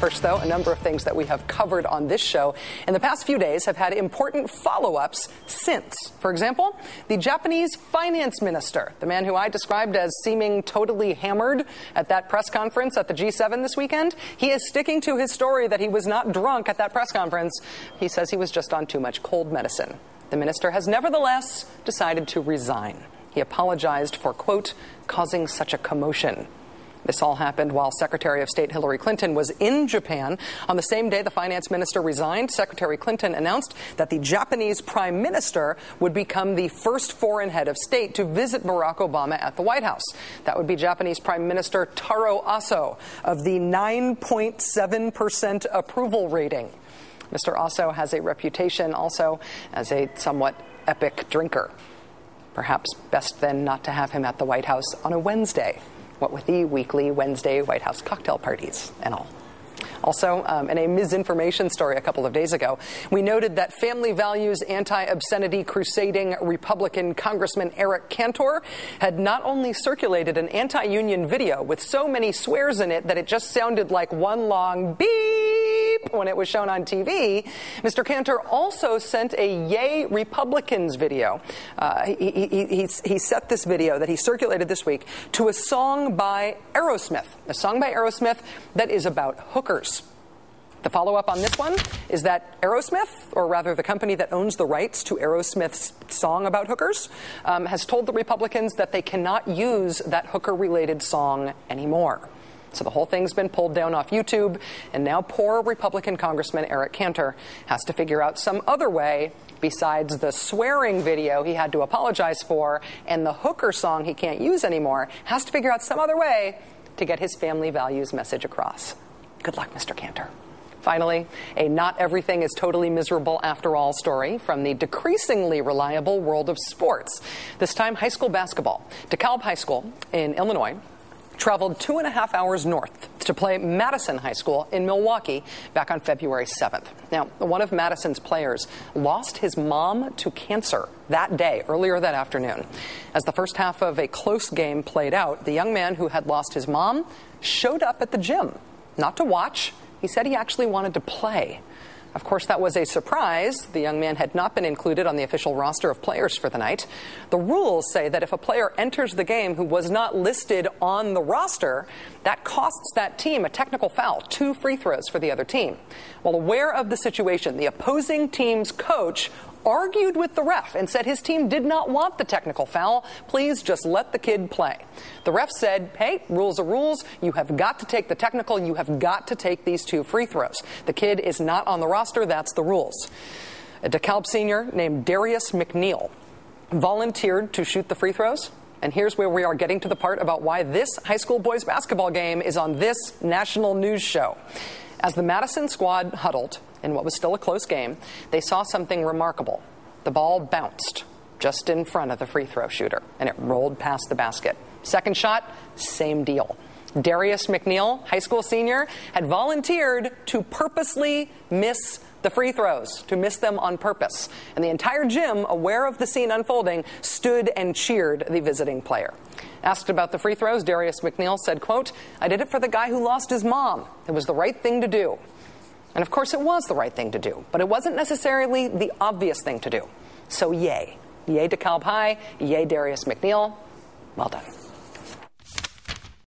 First, though, a number of things that we have covered on this show in the past few days have had important follow-ups since. For example, the Japanese finance minister, the man who I described as seeming totally hammered at that press conference at the G7 this weekend, he is sticking to his story that he was not drunk at that press conference. He says he was just on too much cold medicine. The minister has nevertheless decided to resign. He apologized for, quote, causing such a commotion. This all happened while Secretary of State Hillary Clinton was in Japan. On the same day the finance minister resigned, Secretary Clinton announced that the Japanese prime minister would become the first foreign head of state to visit Barack Obama at the White House. That would be Japanese Prime Minister Taro Aso of the 9.7% approval rating. Mr. Aso has a reputation also as a somewhat epic drinker. Perhaps best then not to have him at the White House on a Wednesday. What with the weekly Wednesday White House cocktail parties and all. Also, in a misinformation story a couple of days ago, we noted that family values anti-obscenity crusading Republican Congressman Eric Cantor had not only circulated an anti-union video with so many swears in it that it just sounded like one long beep when it was shown on TV, Mr. Cantor also sent a Yay Republicans video. He set this video that he circulated this week to a song by Aerosmith that is about hookers. The follow-up on this one is that Aerosmith, or rather the company that owns the rights to Aerosmith's song about hookers, has told the Republicans that they cannot use that hooker-related song anymore. So the whole thing's been pulled down off YouTube, and now poor Republican Congressman Eric Cantor has to figure out some other way besides the swearing video he had to apologize for and the hooker song he can't use anymore, has to figure out some other way to get his family values message across. Good luck, Mr. Cantor. Finally, a not everything is totally miserable after all story from the decreasingly reliable world of sports. This time, high school basketball. DeKalb High School in Illinois traveled 2.5 hours north to play Madison High School in Milwaukee back on February 7th. Now, one of Madison's players lost his mom to cancer that day, earlier that afternoon. As the first half of a close game played out, the young man who had lost his mom showed up at the gym, not to watch. He said he actually wanted to play. Of course, that was a surprise. The young man had not been included on the official roster of players for the night. The rules say that if a player enters the game who was not listed on the roster, that costs that team a technical foul, 2 free throws for the other team. While aware of the situation, the opposing team's coach argued with the ref and said his team did not want the technical foul. Please just let the kid play. The ref said, hey, rules are rules. You have got to take the technical. You have got to take these 2 free throws. The kid is not on the roster. That's the rules. A DeKalb senior named Darius McNeil volunteered to shoot the free throws. And here's where we are getting to the part about why this high school boys basketball game is on this national news show. As the Madison squad huddled in what was still a close game, they saw something remarkable. The ball bounced just in front of the free throw shooter, and it rolled past the basket. Second shot, same deal. Darius McNeil, high school senior, had volunteered to purposely miss the free throws, to miss them on purpose. And the entire gym, aware of the scene unfolding, stood and cheered the visiting player. Asked about the free throws, Darius McNeil said, quote, I did it for the guy who lost his mom. It was the right thing to do. And of course it was the right thing to do, but it wasn't necessarily the obvious thing to do. So yay. Yay DeKalb High, yay Darius McNeil. Well done.